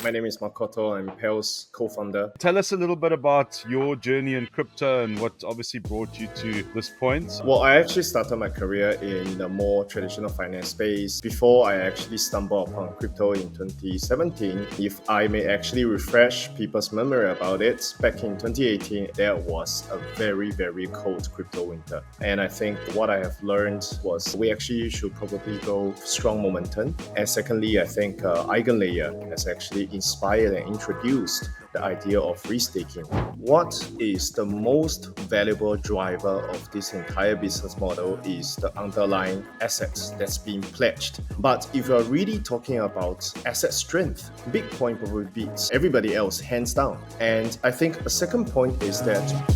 My name is Makoto. I'm Pell's co-founder. Tell us a little bit about your journey in crypto and what obviously brought you to this point. Well, I actually started my career in the more traditional finance space before I actually stumbled upon crypto in 2017. If I may actually refresh people's memory about it, back in 2018, there was a very, very cold crypto winter. And I think what I have learned was we actually should probably go strong momentum. And secondly, I think EigenLayer has actually inspired and introduced the idea of restaking. What is the most valuable driver of this entire business model is the underlying assets that's being pledged. But if you're really talking about asset strength, Bitcoin probably beats everybody else hands down. And I think a second point is that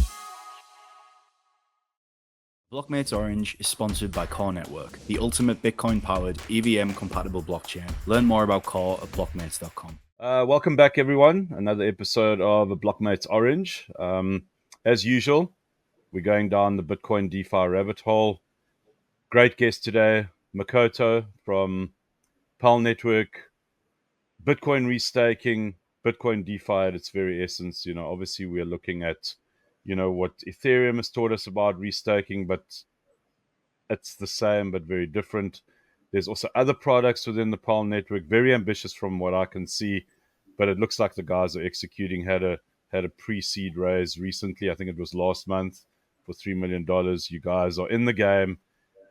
Blockmates Orange is sponsored by Core Network, the ultimate Bitcoin-powered EVM-compatible blockchain. Learn more about Core at blockmates.com. Welcome back, everyone. Another episode of Blockmates Orange. As usual, we're going down the Bitcoin DeFi rabbit hole. Great guest today, Makoto from Pell Network. Bitcoin restaking, Bitcoin DeFi at its very essence. Obviously we are looking at, what Ethereum has taught us about restaking, but it's the same but very different. There's also other products within the Pell Network, very ambitious from what I can see, but it looks like the guys are executing. Had a pre-seed raise recently. I think it was last month for $3 million. You guys are in the game.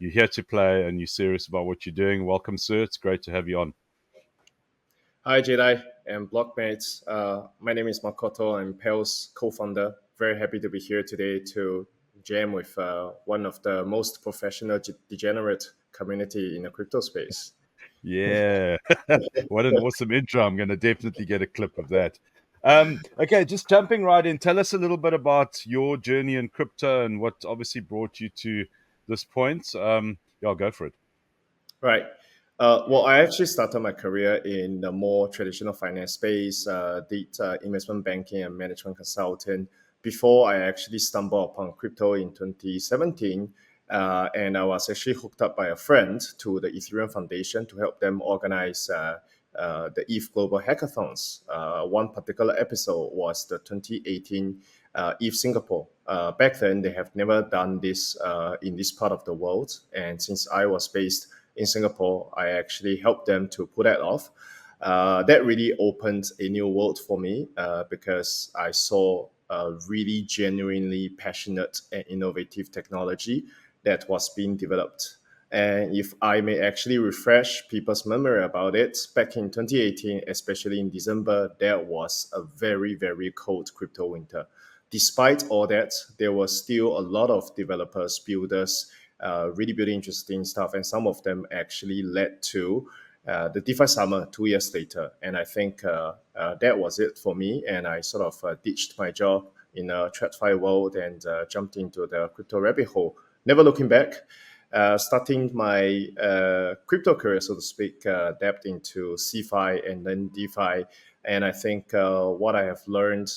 You're here to play, and you're serious about what you're doing. Welcome, sir. It's great to have you on. Hi, Jedi and Blockmates. My name is Makoto. I'm Pell's co-founder. Very happy to be here today to jam with one of the most professional degenerate community in the crypto space. Yeah. What an awesome intro. I'm going to definitely get a clip of that. Okay, just jumping right in. Tell us a little bit about your journey in crypto and what obviously brought you to this point. I'll go for it. Right. Well, I actually started my career in the more traditional finance space, did investment banking and management consulting before I actually stumbled upon crypto in 2017. And I was actually hooked up by a friend to the Ethereum Foundation to help them organize the ETH Global Hackathons. One particular episode was the 2018 ETH Singapore. Back then, they have never done this in this part of the world. And since I was based in Singapore, I actually helped them to pull that off. That really opened a new world for me because I saw a really genuinely passionate and innovative technology that was being developed. And if I may actually refresh people's memory about it, back in 2018, especially in December, there was a very, very cold crypto winter. Despite all that, there was still a lot of developers, builders, really building interesting stuff. And some of them actually led to the DeFi summer 2 years later. And I think that was it for me. And I sort of ditched my job in a TradFi world and jumped into the crypto rabbit hole. Never looking back. Starting my crypto career, so to speak, dabbed into CeFi and then DeFi. And I think what I have learned,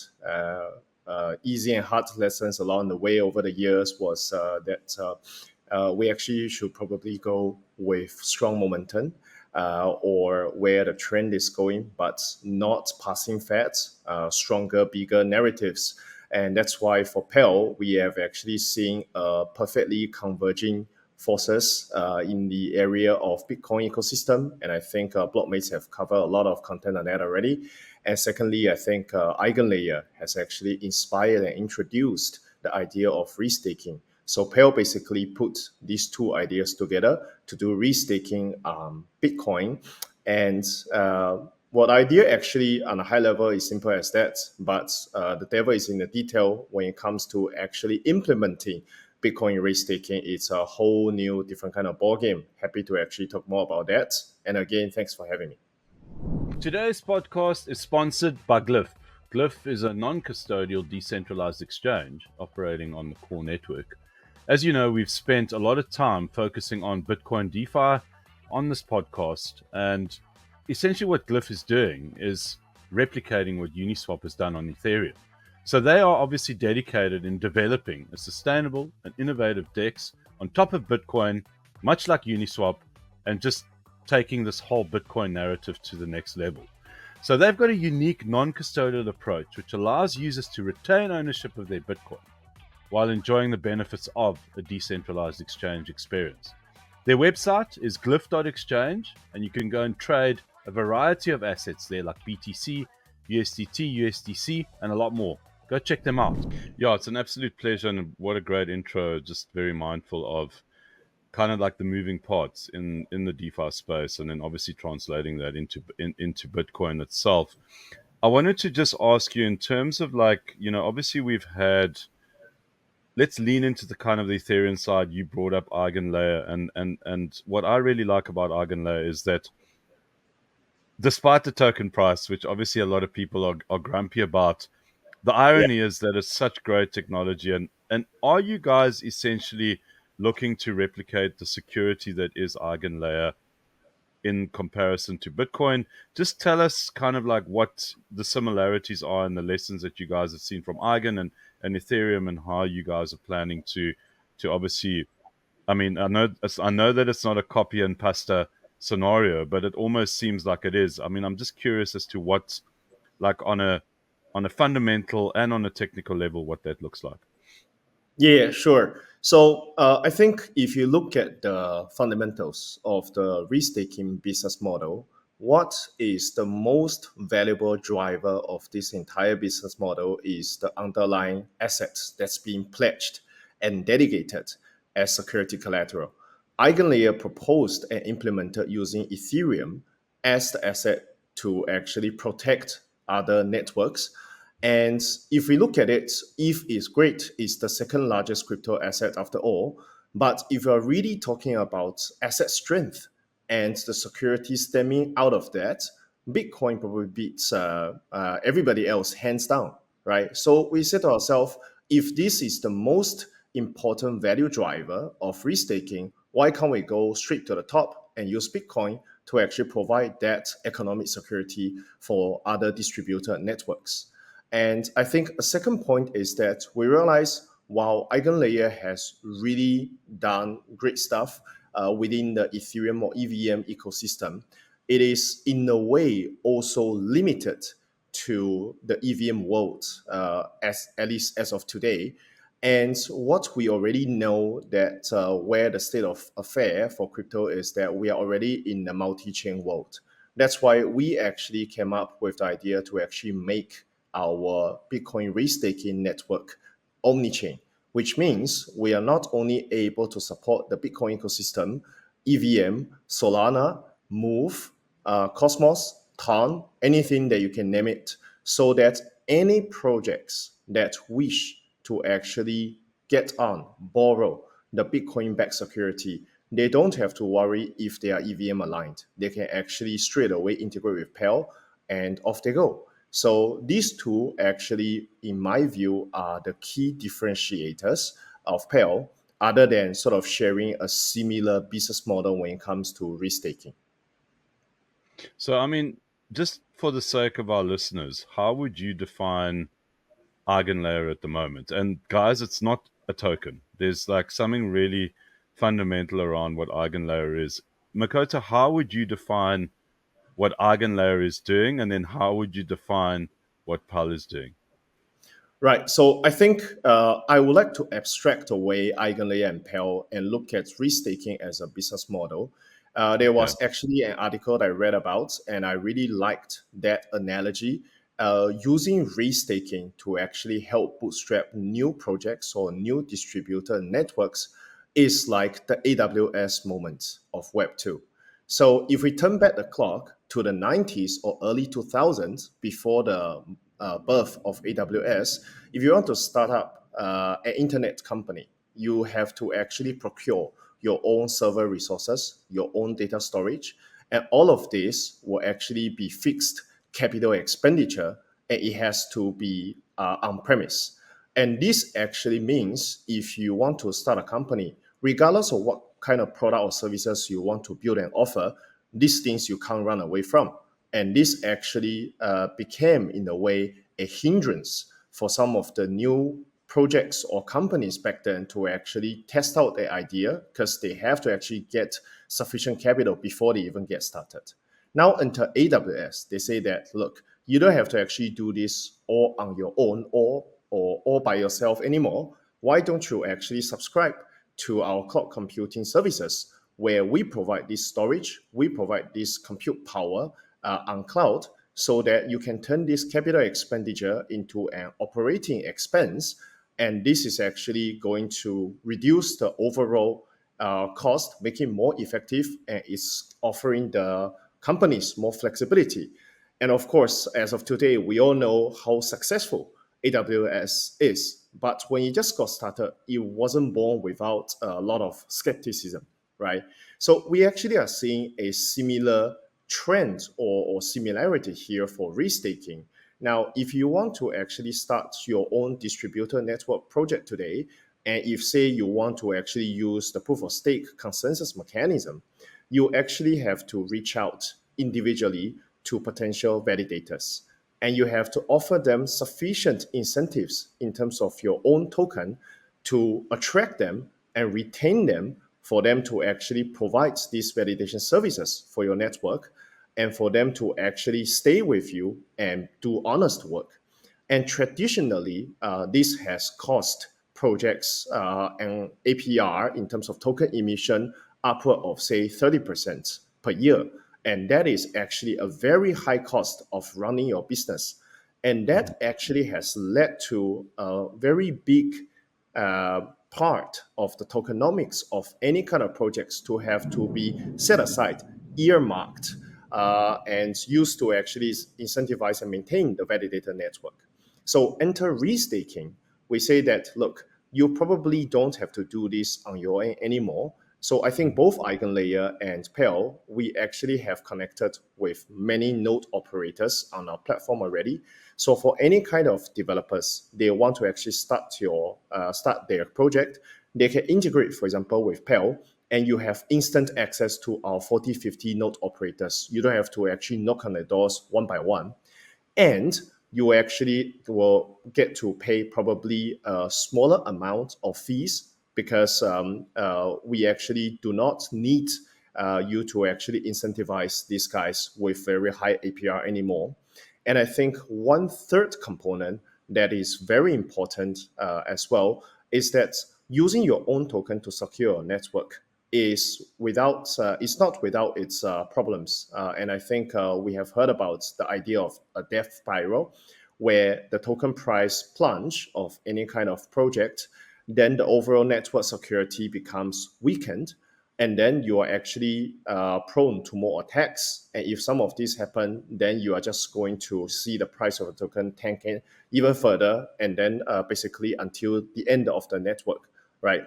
easy and hard lessons along the way over the years was that we actually should probably go with strong momentum or where the trend is going, but not passing fads, stronger, bigger narratives. And that's why for Pell, we have actually seen perfectly converging forces in the area of Bitcoin ecosystem. And I think Blockmates have covered a lot of content on that already. And secondly, I think EigenLayer has actually inspired and introduced the idea of restaking. So Pell basically put these two ideas together to do restaking Bitcoin. And what idea actually on a high level is simple as that, but the devil is in the detail when it comes to actually implementing Bitcoin restaking. It's a whole new different kind of ballgame. Happy to actually talk more about that. And again, thanks for having me. Today's podcast is sponsored by Glyph. Glyph is a non-custodial decentralized exchange operating on the Core Network. As you know, we've spent a lot of time focusing on Bitcoin DeFi on this podcast, and essentially what Glyph is doing is replicating what Uniswap has done on Ethereum. So they are obviously dedicated in developing a sustainable and innovative DEX on top of Bitcoin, much like Uniswap, and just taking this whole Bitcoin narrative to the next level. So they've got a unique non-custodial approach which allows users to retain ownership of their Bitcoin while enjoying the benefits of a decentralized exchange experience. Their website is glyph.exchange, and you can go and trade a variety of assets there like BTC, USDT, USDC, and a lot more. Go check them out. Yeah, it's an absolute pleasure, and what a great intro. Just very mindful of kind of like the moving parts in the DeFi space, and then obviously translating that into Bitcoin itself. I wanted to just ask you in terms of like, obviously we've had, let's lean into the kind of the Ethereum side. You brought up EigenLayer, and what I really like about EigenLayer is that despite the token price, which obviously a lot of people are grumpy about, the irony is that it's such great technology. And are you guys essentially looking to replicate the security that is EigenLayer in comparison to Bitcoin? Just tell us kind of like what the similarities are and the lessons that you guys have seen from Eigen and Ethereum, and how you guys are planning to obviously, I mean, I know that it's not a copy and pasta scenario, but it almost seems like it is. I mean, I'm just curious as to what, like on a fundamental and on a technical level, what that looks like. Yeah, sure. So I think if you look at the fundamentals of the restaking business model, what is the most valuable driver of this entire business model is the underlying assets that's being pledged and dedicated as security collateral. EigenLayer proposed and implemented using Ethereum as the asset to actually protect other networks. And if we look at it, ETH is great. It's the second largest crypto asset after all. But if you're really talking about asset strength and the security stemming out of that, Bitcoin probably beats everybody else hands down, right? So we say to ourselves, if this is the most important value driver of restaking, why can't we go straight to the top and use Bitcoin to actually provide that economic security for other distributed networks? And I think a second point is that we realize while EigenLayer has really done great stuff within the Ethereum or EVM ecosystem, it is in a way also limited to the EVM world, at least as of today. And what we already know that where the state of affair for crypto is that we are already in the multi-chain world. That's why we actually came up with the idea to actually make our Bitcoin restaking network Omni-Chain, which means we are not only able to support the Bitcoin ecosystem, EVM, Solana, Move, Cosmos, Ton, anything that you can name it, so that any projects that wish to actually get on, borrow the Bitcoin-backed security, they don't have to worry if they are EVM aligned. They can actually straight away integrate with Pell and off they go. So these two actually, in my view, are the key differentiators of Pell, other than sort of sharing a similar business model when it comes to restaking. So, I mean, just for the sake of our listeners, how would you define EigenLayer at the moment? And guys, it's not a token. There's like something really fundamental around what EigenLayer is. Makoto, how would you define what EigenLayer is doing, and then how would you define what Pell is doing? Right. So I think I would like to abstract away EigenLayer and Pell and look at restaking as a business model. There was actually an article that I read about, and I really liked that analogy. Using restaking to actually help bootstrap new projects or new distributed networks is like the AWS moment of Web 2. So if we turn back the clock to the 90s or early 2000s, before the birth of AWS, if you want to start up an internet company, you have to actually procure your own server resources, your own data storage, and all of this will actually be fixed capital expenditure, and it has to be on-premise. And this actually means if you want to start a company, regardless of what kind of product or services you want to build and offer, these things you can't run away from. And this actually became, in a way, a hindrance for some of the new projects or companies back then to actually test out their idea, because they have to actually get sufficient capital before they even get started. Now enter AWS. They say that, look, you don't have to actually do this all on your own or all by yourself anymore. Why don't you actually subscribe to our cloud computing services, where we provide this storage, we provide this compute power on cloud, so that you can turn this capital expenditure into an operating expense. And this is actually going to reduce the overall cost, make it more effective, and it's offering the companies more flexibility. And of course, as of today, we all know how successful AWS is. But when it just got started, it wasn't born without a lot of skepticism, right? So we actually are seeing a similar trend or similarity here for restaking. Now, if you want to actually start your own distributor network project today, and if say you want to actually use the proof of stake consensus mechanism, you actually have to reach out individually to potential validators. And you have to offer them sufficient incentives in terms of your own token to attract them and retain them, for them to actually provide these validation services for your network, and for them to actually stay with you and do honest work. And traditionally, this has cost projects and APR in terms of token emission upward of, say, 30% per year. And that is actually a very high cost of running your business. And that actually has led to a very big part of the tokenomics of any kind of projects to have to be set aside, earmarked, and used to actually incentivize and maintain the validator network. So enter restaking. We say that, look, you probably don't have to do this on your own anymore. So I think both EigenLayer and Pell, we actually have connected with many node operators on our platform already. So for any kind of developers, they want to actually start their project, they can integrate, for example, with Pell, and you have instant access to our 40, 50 node operators. You don't have to actually knock on the doors one by one. And you actually will get to pay probably a smaller amount of fees, because we actually do not need you to actually incentivize these guys with very high APR anymore. And I think one third component that is very important as well is that using your own token to secure your network is it's not without its problems. And I think we have heard about the idea of a death spiral, where the token price plunge of any kind of project, then the overall network security becomes weakened, and then you are actually prone to more attacks. And if some of these happen, then you are just going to see the price of a token tanking even further, and then basically until the end of the network, right?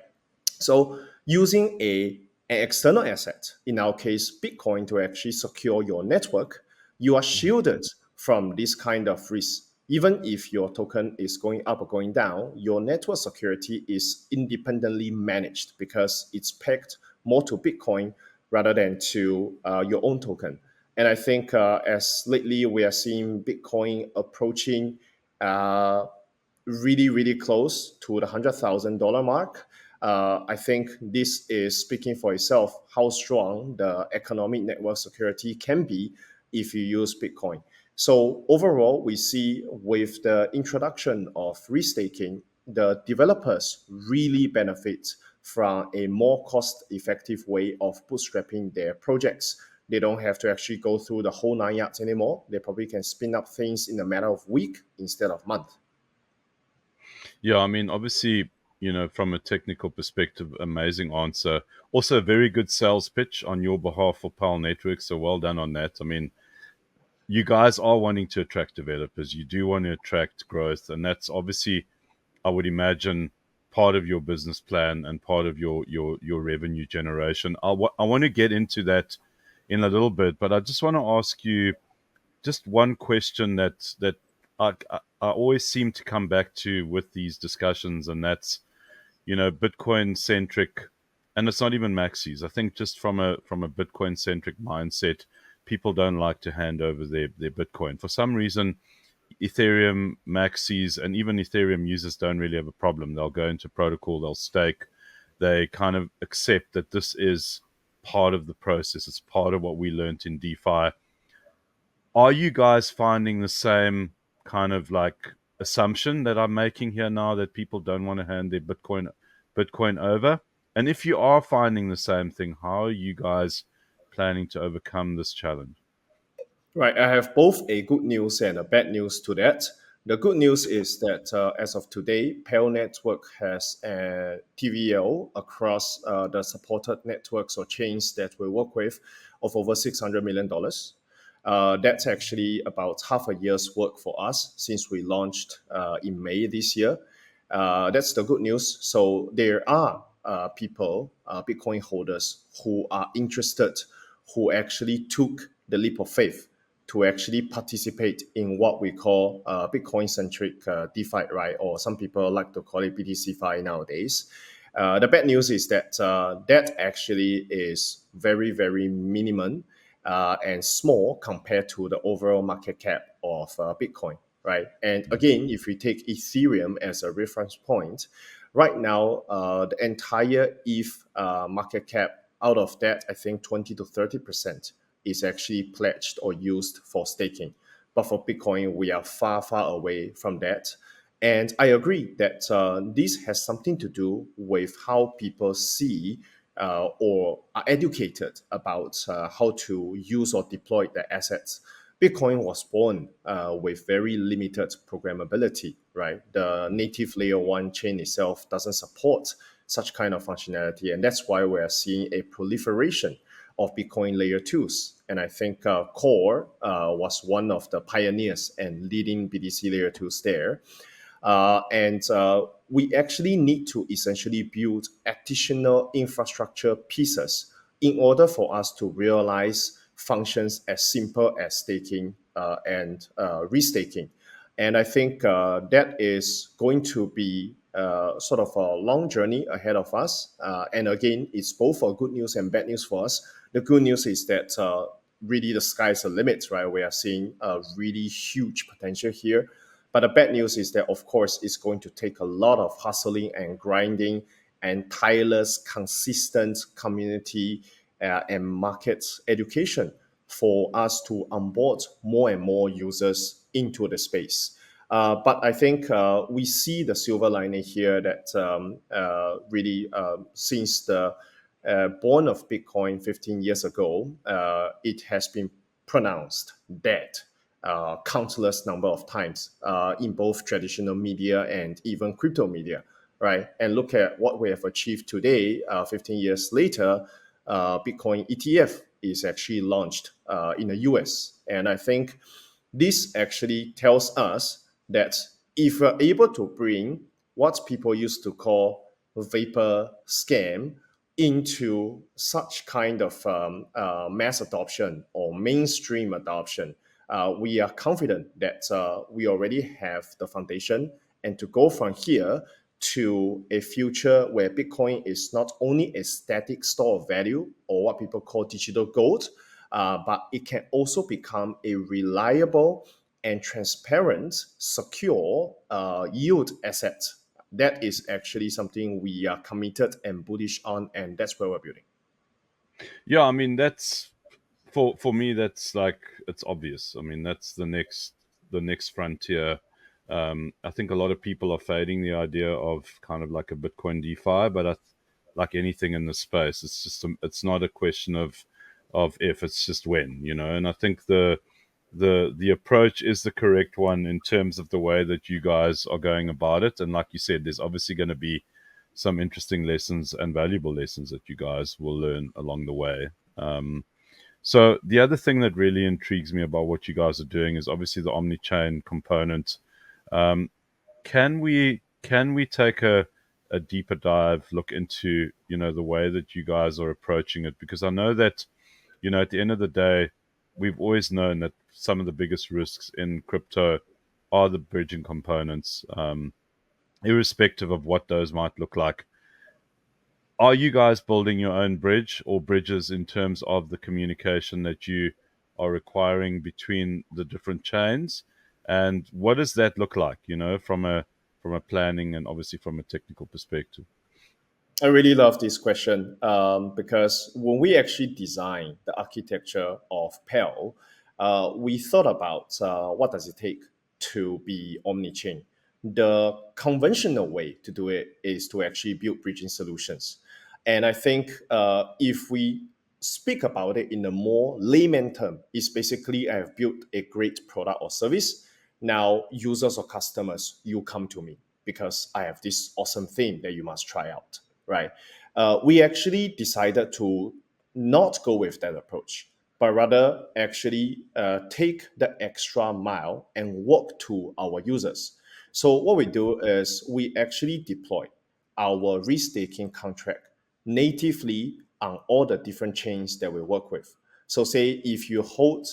So using an external asset, in our case, Bitcoin, to actually secure your network, you are shielded from this kind of risk. Even if your token is going up or going down, your network security is independently managed, because it's pegged more to Bitcoin rather than to your own token. And I think as lately we are seeing Bitcoin approaching really, really close to the $100,000 mark, I think this is speaking for itself how strong the economic network security can be if you use Bitcoin. So overall, we see with the introduction of restaking, the developers really benefit from a more cost-effective way of bootstrapping their projects. They don't have to actually go through the whole 9 yards anymore. They probably can spin up things in a matter of week instead of month. Yeah, I mean, obviously, from a technical perspective, amazing answer. Also, a very good sales pitch on your behalf for Pell Network. So well done on that. I mean, you guys are wanting to attract developers. You do want to attract growth. And that's obviously, I would imagine, part of your business plan and part of your revenue generation. I want to get into that in a little bit, but I just want to ask you just one question that I always seem to come back to with these discussions, and that's, Bitcoin centric, and it's not even maxis. I think just from a Bitcoin centric mindset, people don't like to hand over their Bitcoin. For some reason, Ethereum maxis and even Ethereum users don't really have a problem. They'll go into protocol, they'll stake, they kind of accept that this is part of the process. It's part of what we learned in DeFi. Are you guys finding the same kind of like assumption that I'm making here now, that people don't want to hand their Bitcoin over? And if you are finding the same thing, how are you guys planning to overcome this challenge? Right, I have both a good news and a bad news to that. The good news is that as of today, Pell Network has a TVL across the supported networks or chains that we work with of over $600 million. That's actually about half a year's work for us since we launched in May this year. That's the good news. So there are people, Bitcoin holders, who are interested, who actually took the leap of faith to actually participate in what we call Bitcoin-centric DeFi, right? Or some people like to call it BTC-Fi nowadays. The bad news is that that actually is very, very minimum and small compared to the overall market cap of Bitcoin, right? And again, if we take Ethereum as a reference point, right now, the entire ETH market cap, out of that, I think 20 to 30% is actually pledged or used for staking. But for Bitcoin, we are far, far away from that. And I agree that this has something to do with how people see or are educated about how to use or deploy their assets. Bitcoin was born with very limited programmability, right? The native layer one chain itself doesn't support such kind of functionality. And that's why we're seeing a proliferation of Bitcoin layer twos. And I think Core was one of the pioneers and leading BTC layer twos there. And we actually need to essentially build additional infrastructure pieces in order for us to realize functions as simple as staking and restaking. And I think that is going to be sort of a long journey ahead of us. And again, it's both for good news and bad news for us. The good news is that really the sky's the limit, right? We are seeing a really huge potential here. But the bad news is that, of course, it's going to take a lot of hustling and grinding and tireless, consistent community and market education for us to onboard more and more users into the space. But I think we see the silver lining here that really since the born of Bitcoin 15 years ago, it has been pronounced dead countless number of times in both traditional media and even crypto media, right? And look at what we have achieved today, 15 years later. Bitcoin ETF is actually launched in the US. And I think this actually tells us that if we're able to bring what people used to call vapor scam into such kind of mass adoption or mainstream adoption, we are confident that we already have the foundation, and to go from here to a future where Bitcoin is not only a static store of value or what people call digital gold, but it can also become a reliable and transparent, secure yield asset. That is actually something we are committed and bullish on, and that's where we're building. Yeah, I mean, that's for me, that's like, it's obvious. I mean, that's the next frontier. I think a lot of people are fading the idea of kind of like a Bitcoin DeFi, but like anything in the space, it's just it's not a question of if, it's just when, you know. And I think the approach is the correct one in terms of the way that you guys are going about it. And like you said, there's obviously going to be some interesting lessons and valuable lessons that you guys will learn along the way. So the other thing that really intrigues me about what you guys are doing is obviously the Omni-Chain component. Can we take a deeper dive look into, you know, the way that you guys are approaching it? Because I know that, you know, at the end of the day, we've always known that some of the biggest risks in crypto are the bridging components, irrespective of what those might look like. Are you guys building your own bridge or bridges in terms of the communication that you are requiring between the different chains? And what does that look like, from a planning and obviously from a technical perspective? I really love this question because when we actually designed the architecture of Pell, we thought about what does it take to be omni-chain. The conventional way to do it is to actually build bridging solutions. And I think if we speak about it in a more layman term, it's basically I have built a great product or service. Now, users or customers, you come to me because I have this awesome thing that you must try out, right? We actually decided to not go with that approach, but rather actually take the extra mile and walk to our users. So what we do is we actually deploy our restaking contract natively on all the different chains that we work with. So say if you hold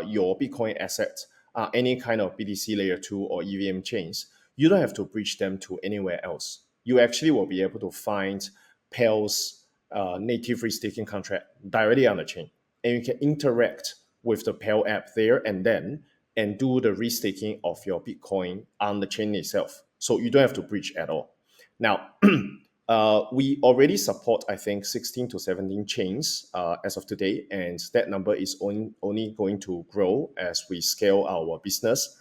your Bitcoin assets, any kind of BTC layer 2 or EVM chains, you don't have to bridge them to anywhere else. You actually will be able to find Pell's native restaking contract directly on the chain. And you can interact with the Pell app there and do the restaking of your Bitcoin on the chain itself. So you don't have to bridge at all. Now, we already support, I think, 16 to 17 chains as of today, and that number is only going to grow as we scale our business.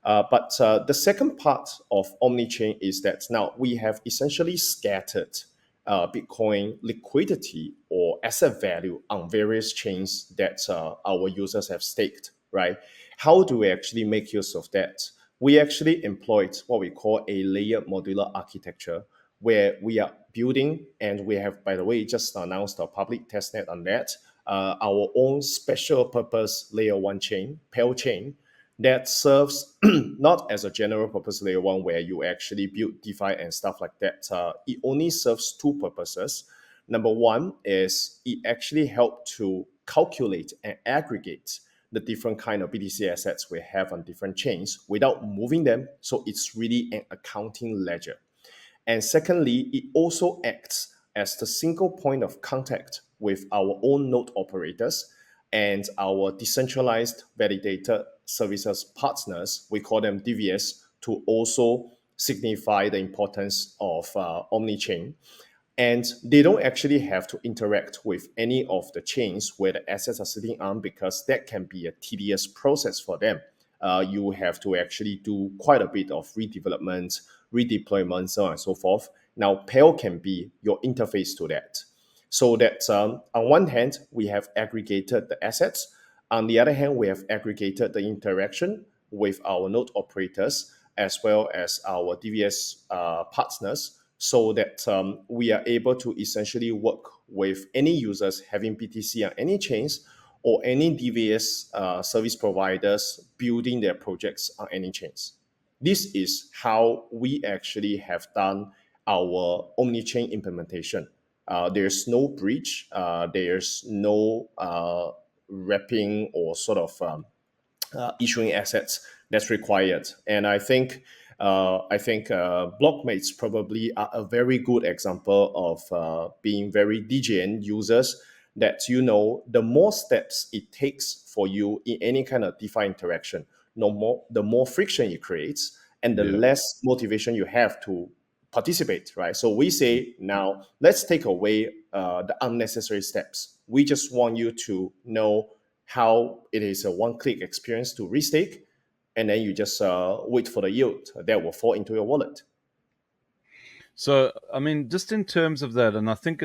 But the second part of Omni-Chain is that now we have essentially scattered Bitcoin liquidity or asset value on various chains that our users have staked, right? How do we actually make use of that? We actually employed what we call a layered modular architecture, where we are building, and we have, by the way, just announced a public testnet on that, our own special purpose layer 1 chain, Pell chain, that serves not as a general purpose layer 1 where you actually build DeFi and stuff like that. It only serves two purposes. Number one is it actually helps to calculate and aggregate the different kind of BTC assets we have on different chains without moving them. So it's really an accounting ledger. And secondly, it also acts as the single point of contact with our own node operators and our decentralized validator services partners. We call them DVS, to also signify the importance of Omni-Chain. And they don't actually have to interact with any of the chains where the assets are sitting on, because that can be a tedious process for them. You have to actually do quite a bit of redevelopment, redeployment, so on and so forth. Now, Pell can be your interface to that. So that on one hand, we have aggregated the assets. On the other hand, we have aggregated the interaction with our node operators as well as our DVS partners, so that we are able to essentially work with any users having BTC on any chains or any DVS service providers building their projects on any chains. This is how we actually have done our Omni-Chain implementation. There's no bridge, there's no wrapping or sort of issuing assets that's required. And I think blockmates probably are a very good example of being very DGN users, that the more steps it takes for you in any kind of DeFi interaction, the more friction it creates, and the less motivation you have to participate, right? So we say, now let's take away the unnecessary steps. We just want you to know how it is a one-click experience to restake, and then you just wait for the yield that will fall into your wallet. So, I mean, just in terms of that, and I think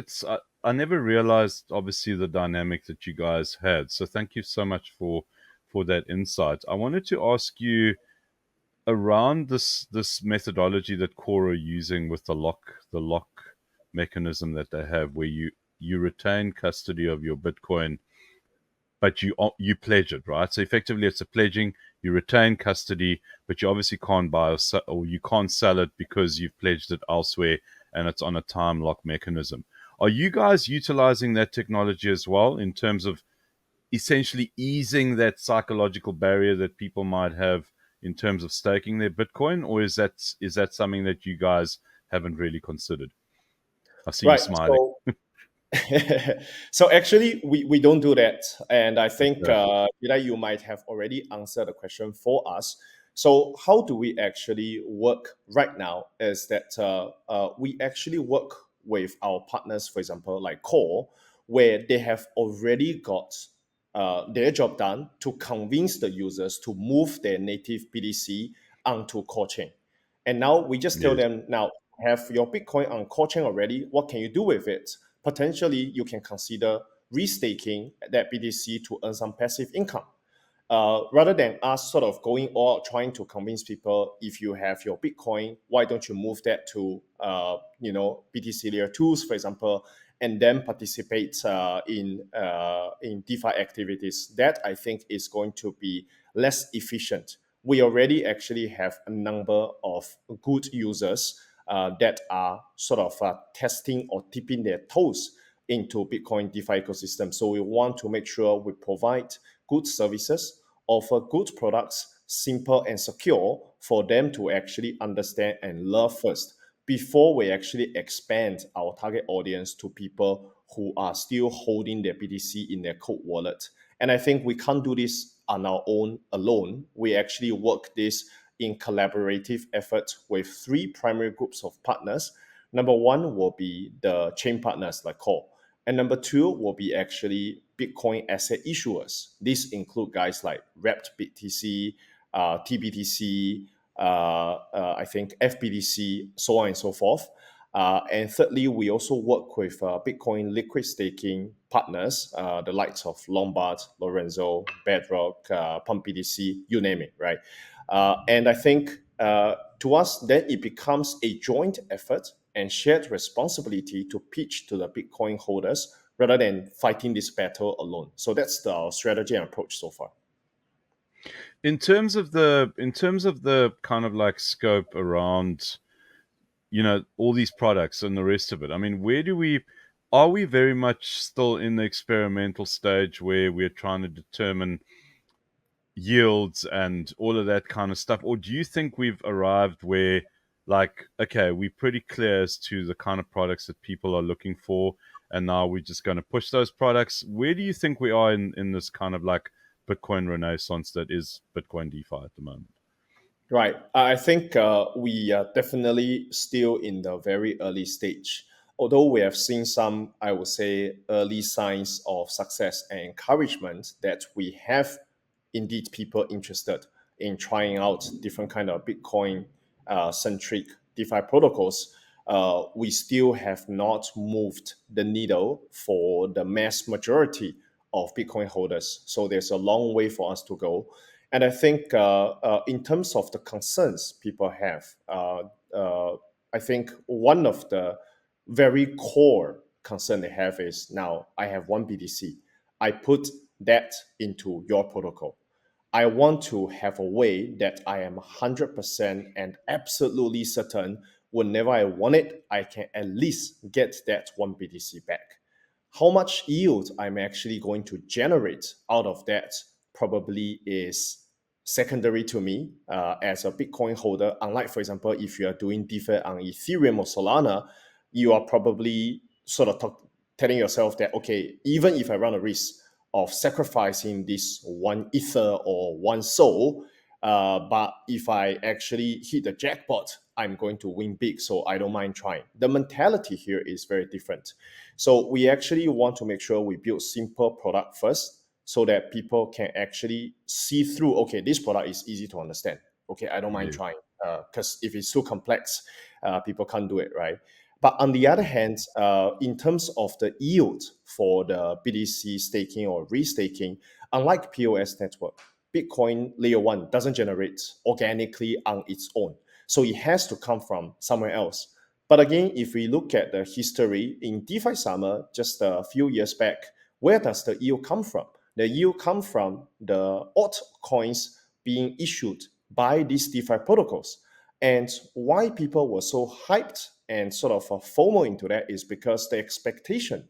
I never realized, obviously, the dynamic that you guys had. So thank you so much for that insight. I wanted to ask you around this methodology that Core are using with the lock mechanism that they have, where you retain custody of your Bitcoin, but you pledge it, right? So effectively, it's a pledging. You retain custody, but you obviously can't buy or you can't sell it because you've pledged it elsewhere, and it's on a time lock mechanism. Are you guys utilizing that technology as well in terms of essentially easing that psychological barrier that people might have in terms of staking their Bitcoin, or is that something that you guys haven't really considered? I see you smiling. So actually, we don't do that. And I think, Jedi, you might have already answered the question for us. So how do we actually work right now is that we actually work with our partners, for example, like Core, where they have already got their job done to convince the users to move their native BTC onto Core Chain. And now we just tell Yes. them, now have your Bitcoin on Core Chain already. What can you do with it? Potentially, you can consider restaking that BTC to earn some passive income. Rather than us sort of going all out trying to convince people, if you have your Bitcoin, why don't you move that to BTC layer 2s, for example, and then participate in DeFi activities. That I think is going to be less efficient. We already actually have a number of good users that are sort of testing or tipping their toes into Bitcoin DeFi ecosystem. So we want to make sure we provide good services, offer good products, simple and secure for them to actually understand and love first before we actually expand our target audience to people who are still holding their BTC in their cold wallet. And I think we can't do this on our own alone. We actually work this in collaborative effort with three primary groups of partners. Number one will be the chain partners like Core. And number two will be actually Bitcoin asset issuers. These include guys like Wrapped BTC, TBTC, I think FBTC, so on and so forth. And thirdly, we also work with Bitcoin liquid staking partners, the likes of Lombard, Lorenzo, Bedrock, Pump BTC, you name it, right? And I think to us, then it becomes a joint effort and shared responsibility to pitch to the Bitcoin holders rather than fighting this battle alone. So that's our strategy and approach so far. In terms of the kind of like scope around, all these products and the rest of it, I mean, are we very much still in the experimental stage where we're trying to determine yields and all of that kind of stuff? Or do you think we've arrived where, like, okay, we're pretty clear as to the kind of products that people are looking for, and now we're just going to push those products? Where do you think we are in this kind of like Bitcoin renaissance that is Bitcoin DeFi at the moment? Right. I think we are definitely still in the very early stage. Although we have seen some, I would say, early signs of success and encouragement that we have indeed people interested in trying out different kind of Bitcoin centric DeFi protocols, we still have not moved the needle for the mass majority of Bitcoin holders. So there's a long way for us to go. And I think in terms of the concerns people have, I think one of the very core concern they have is, now I have one BTC. I put that into your protocol. I want to have a way that I am 100% and absolutely certain whenever I want it, I can at least get that one BTC back. How much yield I'm actually going to generate out of that probably is secondary to me as a Bitcoin holder. Unlike, for example, if you are doing DeFi on Ethereum or Solana, you are probably sort of telling yourself that, okay, even if I run a risk of sacrificing this one ether or one soul, but if I actually hit the jackpot, I'm going to win big, so I don't mind trying. The mentality here is very different. So we actually want to make sure we build simple product first so that people can actually see through, okay, this product is easy to understand. Okay, I don't mind trying, because if it's too complex, people can't do it, right? But on the other hand, in terms of the yield for the BTC staking or restaking, unlike POS network, Bitcoin layer 1 doesn't generate organically on its own. So it has to come from somewhere else. But again, if we look at the history in DeFi Summer just a few years back, where does the yield come from? The yield comes from the altcoins being issued by these DeFi protocols. And why people were so hyped and sort of FOMO into that is because the expectation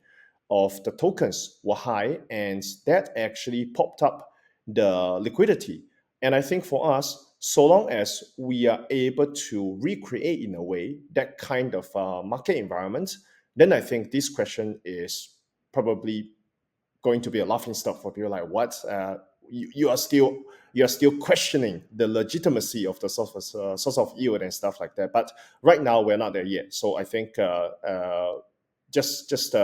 of the tokens were high, and that actually popped up the liquidity. And I think for us, so long as we are able to recreate in a way that kind of market environment, then I think this question is probably going to be a laughing stock for people like, what? you are still questioning the legitimacy of the source of yield and stuff like that. But right now we're not there yet. So I think just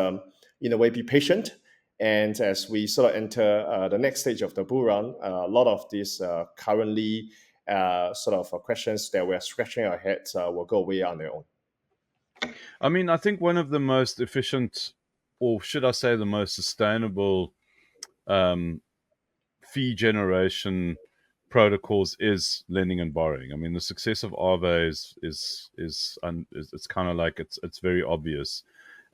in a way, be patient. And as we sort of enter the next stage of the bull run, a lot of these currently sort of questions that we're scratching our heads will go away on their own. I mean, I think one of the most efficient, or should I say, the most sustainable fee generation protocols is lending and borrowing. I mean, the success of Aave is it's kind of like it's very obvious,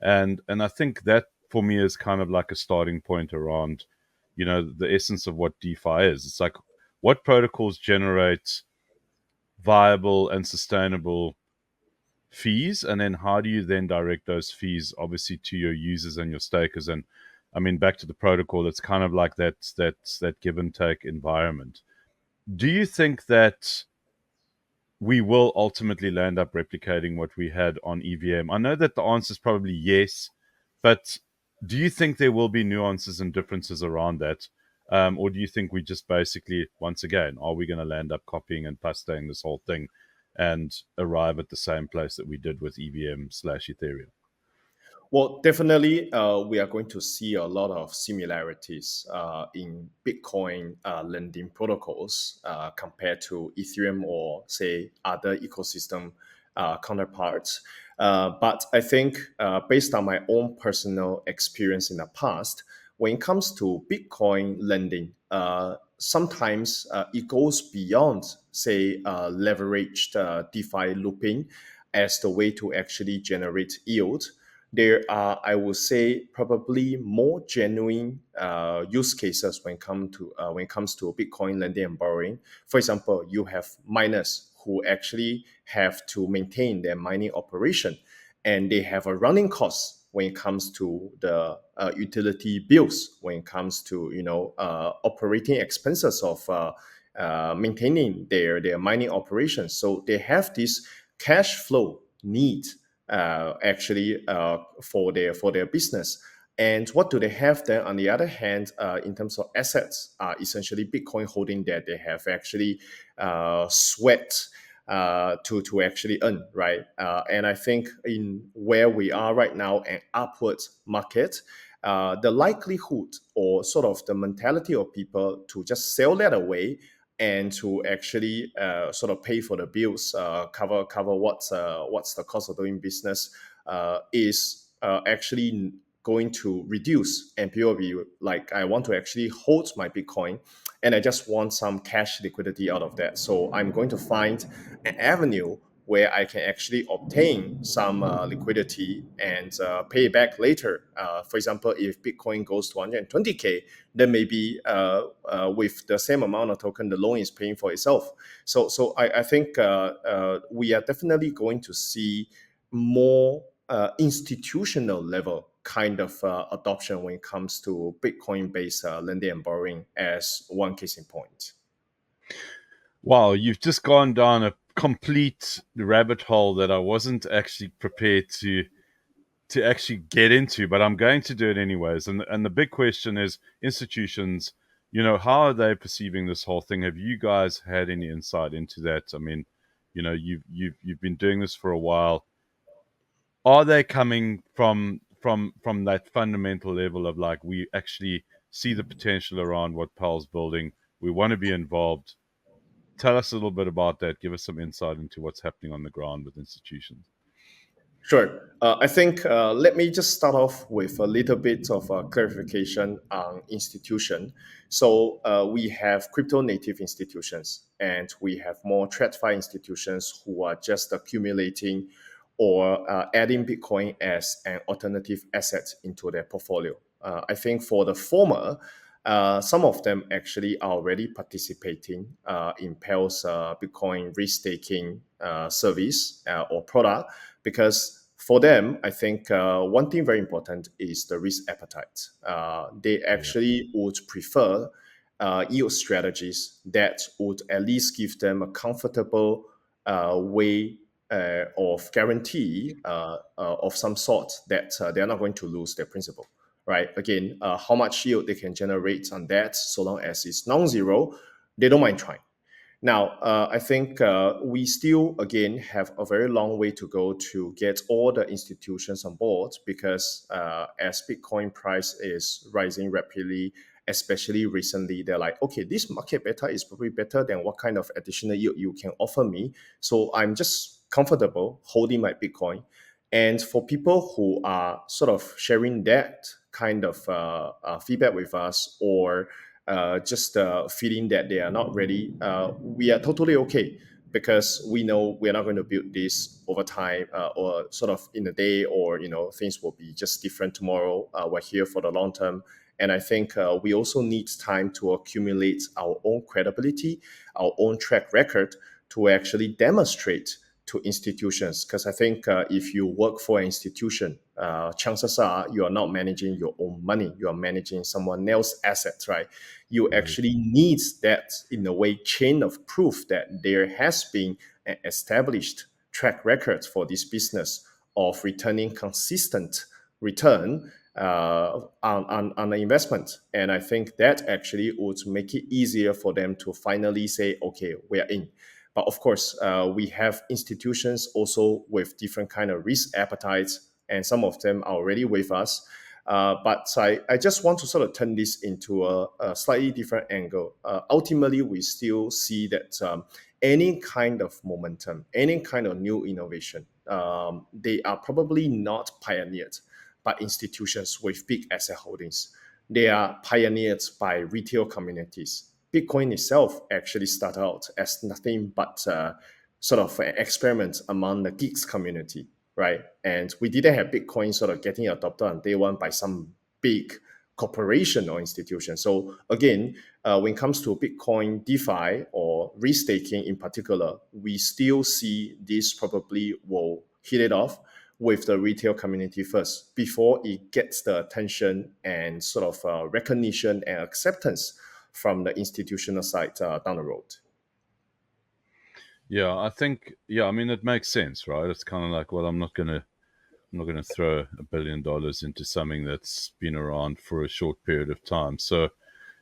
and I think that for me is kind of like a starting point around, the essence of what DeFi is. It's like, what protocols generate viable and sustainable fees, and then how do you then direct those fees obviously to your users and your stakers? And I mean, back to the protocol, it's kind of like that give and take environment. Do you think that we will ultimately land up replicating what we had on EVM? I know that the answer is probably yes, but do you think there will be nuances and differences around that? Or do you think we just basically, once again, are we going to land up copying and pasting this whole thing and arrive at the same place that we did with EVM/Ethereum? Well, definitely, we are going to see a lot of similarities in Bitcoin lending protocols compared to Ethereum or, say, other ecosystem counterparts. But I think, based on my own personal experience in the past, when it comes to Bitcoin lending, sometimes it goes beyond, say, leveraged DeFi looping as the way to actually generate yield. There are, I would say, probably more genuine use cases when it comes to Bitcoin lending and borrowing. For example, you have miners who actually have to maintain their mining operation, and they have a running cost when it comes to the utility bills, when it comes to operating expenses of maintaining their mining operations. So they have this cash flow need actually for their business. And what do they have then? On the other hand, in terms of assets, essentially Bitcoin holding that they have actually sweat to actually earn, right? And I think in where we are right now, an upward market, the likelihood or sort of the mentality of people to just sell that away and to actually sort of pay for the bills, cover what's the cost of doing business, is actually going to reduce. And people will be like, I want to actually hold my Bitcoin, and I just want some cash liquidity out of that. So I'm going to find an avenue where I can actually obtain some liquidity and pay it back later. For example, if Bitcoin goes to 120K, then maybe with the same amount of token, the loan is paying for itself. So I think we are definitely going to see more institutional level kind of adoption when it comes to Bitcoin-based lending and borrowing, as one case in point. Wow, you've just gone down a complete rabbit hole that I wasn't actually prepared to actually get into, but I'm going to do it anyways. And the big question is, institutions, how are they perceiving this whole thing? Have you guys had any insight into that? I mean, you've been doing this for a while. Are they coming from that fundamental level of like, we actually see the potential around what Pell's building, we want to be involved? Tell us a little bit about that. Give us some insight into what's happening on the ground with institutions. Sure. I think let me just start off with a little bit of clarification on institution. So we have crypto native institutions, and we have more TradFi institutions who are just accumulating or adding Bitcoin as an alternative asset into their portfolio. I think for the former, some of them actually are already participating in Pell's Bitcoin restaking service or product, because for them, I think one thing very important is the risk appetite. They actually would prefer yield strategies that would at least give them a comfortable way of guarantee of some sort that they're not going to lose their principal. right? Again, how much yield they can generate on that, so long as it's non-zero, they don't mind trying. Now, I think we still, again, have a very long way to go to get all the institutions on board, because as Bitcoin price is rising rapidly, especially recently, they're like, okay, this market beta is probably better than what kind of additional yield you can offer me. So I'm just comfortable holding my Bitcoin. And for people who are sort of sharing that kind of feedback with us, or just feeling that they are not ready, we are totally okay, because we know we're not going to build this over time, or sort of in a day, or things will be just different tomorrow. We're here for the long term. And I think we also need time to accumulate our own credibility, our own track record, to actually demonstrate to institutions. Because I think if you work for an institution, chances are you are not managing your own money, you are managing someone else's assets, right? You actually need that, in a way, chain of proof that there has been an established track record for this business of returning consistent return on the investment. And I think that actually would make it easier for them to finally say, okay, we're in. But of course, we have institutions also with different kind of risk appetites, and some of them are already with us. But I just want to sort of turn this into a slightly different angle. Ultimately, we still see that any kind of momentum, any kind of new innovation, they are probably not pioneered by institutions with big asset holdings. They are pioneered by retail communities. Bitcoin itself actually started out as nothing but sort of an experiment among the geeks community, right? And we didn't have Bitcoin sort of getting adopted on day one by some big corporation or institution. So again, when it comes to Bitcoin DeFi or restaking in particular, we still see this probably will hit it off with the retail community first, before it gets the attention and sort of recognition and acceptance from the institutional side down the road. Yeah, I think, I mean, it makes sense, right? It's kind of like, well, I'm not gonna throw $1 billion into something that's been around for a short period of time. So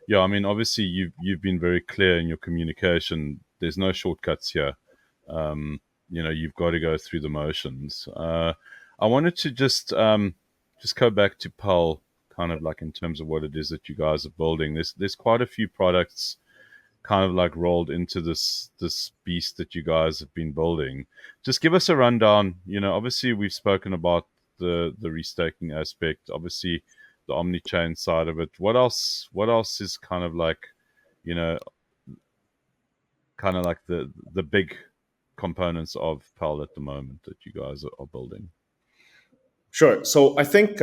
yeah, I mean, obviously you've been very clear in your communication. There's no shortcuts here. You've got to go through the motions. I wanted to just go back to Pell, kind of like in terms of what it is that you guys are building. There's quite a few products kind of like rolled into this beast that you guys have been building. Just give us a rundown. Obviously we've spoken about the restaking aspect, obviously the Omni-Chain side of it. What else is kind of like, the big components of Pell at the moment that you guys are building? Sure. So I think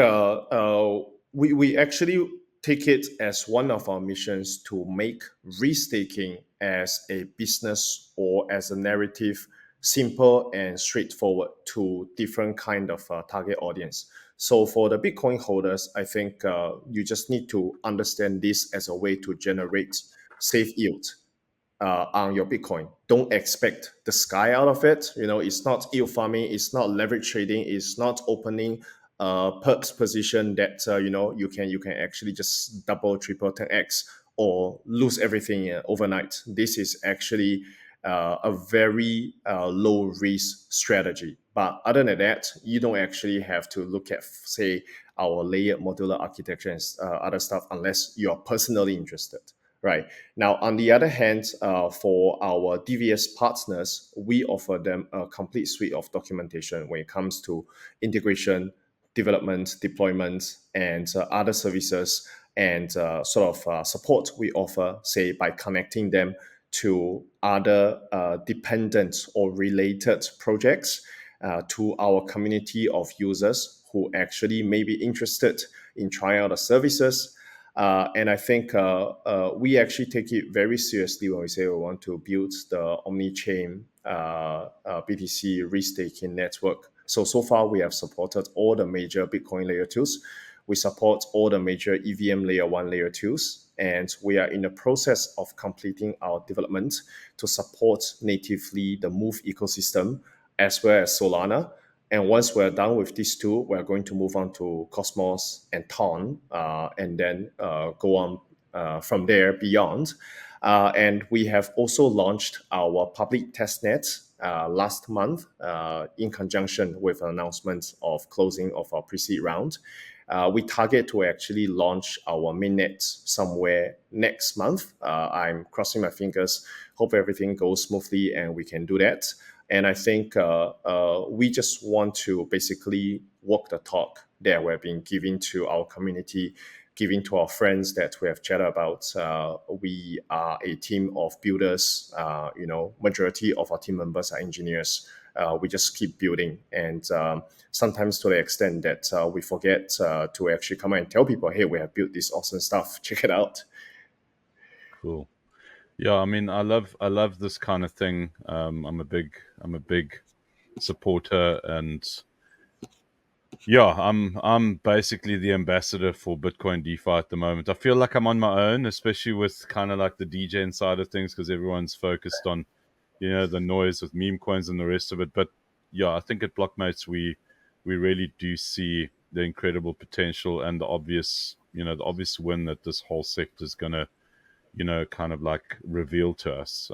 we actually take it as one of our missions to make restaking as a business or as a narrative simple and straightforward to different kind of target audience. So for the Bitcoin holders, I think you just need to understand this as a way to generate safe yield on your Bitcoin. Don't expect the sky out of it. It's not yield farming. It's not leverage trading. It's not opening perps position that you can actually just double, triple, 10x or lose everything overnight. This is actually a very low risk strategy. But other than that, you don't actually have to look at, say, our layered modular architecture and other stuff unless you are personally interested. Right. Now, on the other hand, for our DVS partners, we offer them a complete suite of documentation when it comes to integration, development, deployment, and other services and support we offer, say, by connecting them to other dependent or related projects, to our community of users who actually may be interested in trying out the services. And I think we actually take it very seriously when we say we want to build the Omni-Chain BTC restaking network. So far, we have supported all the major Bitcoin layer 2s. We support all the major EVM layer 1, layer 2s. And we are in the process of completing our development to support natively the Move ecosystem as well as Solana. And once we're done with these two, we're going to move on to Cosmos and Ton, and then go on from there beyond. And we have also launched our public testnet last month in conjunction with an announcement of closing of our pre-seed round. We target to actually launch our mainnet somewhere next month. I'm crossing my fingers, hope everything goes smoothly and we can do that. And I think we just want to basically walk the talk that we've been giving to our community, giving to our friends that we have chatted about. We are a team of builders. Majority of our team members are engineers. We just keep building, and sometimes to the extent that we forget to actually come out and tell people, hey, we have built this awesome stuff. Check it out. Cool. Yeah, I mean, I love this kind of thing. I'm a big supporter, and yeah, I'm basically the ambassador for Bitcoin DeFi at the moment. I feel like I'm on my own, especially with kind of like the DJing side of things, because everyone's focused on, the noise with meme coins and the rest of it. But yeah, I think at Blockmates we really do see the incredible potential and the obvious win that this whole sector is gonna kind of like reveal to us.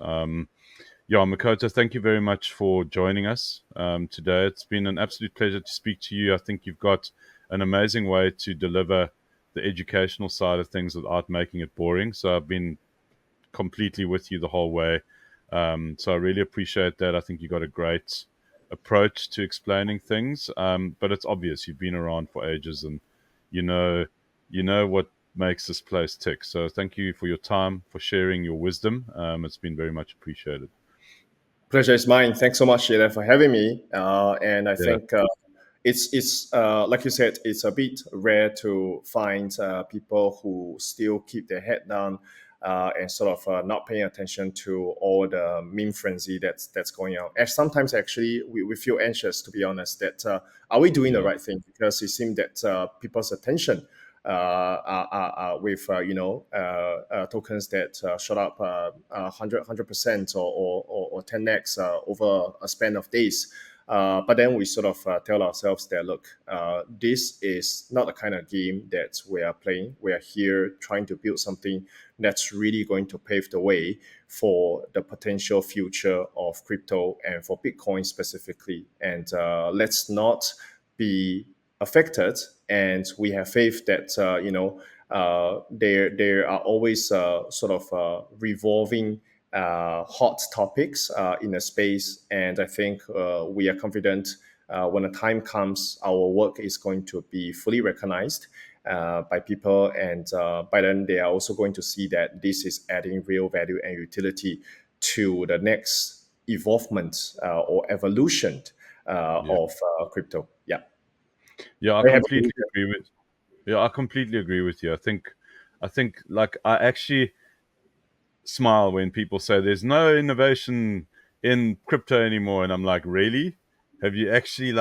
Makoto, thank you very much for joining us today. It's been an absolute pleasure to speak to you. I think you've got an amazing way to deliver the educational side of things without making it boring. So I've been completely with you the whole way. So I really appreciate that. I think you got a great approach to explaining things, but it's obvious you've been around for ages, and you know what makes this place tick. So thank you for your time, for sharing your wisdom. It's been very much appreciated. Pleasure is mine. Thanks so much, Jedi, for having me. And I think it's like you said, it's a bit rare to find people who still keep their head down and sort of not paying attention to all the meme frenzy that's going on. And sometimes actually we feel anxious, to be honest, that are we doing the right thing? Because it seems that people's attention with tokens that shot up 100% or 10x over a span of days. But then we sort of tell ourselves that, look, this is not the kind of game that we are playing. We are here trying to build something that's really going to pave the way for the potential future of crypto and for Bitcoin specifically. And let's not be affected. And we have faith that there are always sort of revolving hot topics in the space, and I think we are confident when the time comes, our work is going to be fully recognized by people, and by then they are also going to see that this is adding real value and utility to the next evolvement or evolution of crypto. I completely agree with. I completely agree with you. I think like I actually smile when people say there's no innovation in crypto anymore, and I'm like, really? Have you actually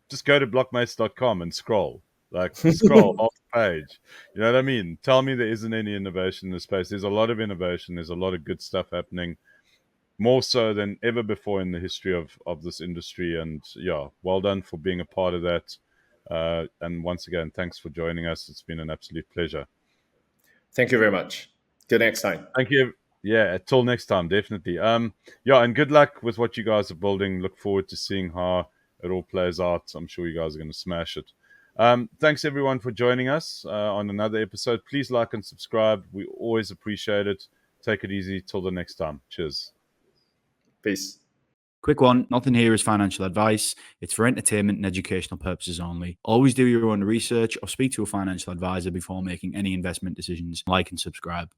just go to blockmates.com and scroll off the page? You know what I mean? Tell me there isn't any innovation in the space. There's a lot of innovation. There's a lot of good stuff happening, more so than ever before in the history of this industry. And well done for being a part of that. And once again, thanks for joining us. It's been an absolute pleasure. Thank you very much. Till next time. Thank you. Yeah, till next time, definitely. And good luck with what you guys are building. Look forward to seeing how it all plays out. I'm sure you guys are going to smash it. Thanks everyone for joining us on another episode. Please like and subscribe. We always appreciate it. Take it easy till the next time. Cheers. Peace. Quick one, nothing here is financial advice. It's for entertainment and educational purposes only. Always do your own research or speak to a financial advisor before making any investment decisions. Like and subscribe.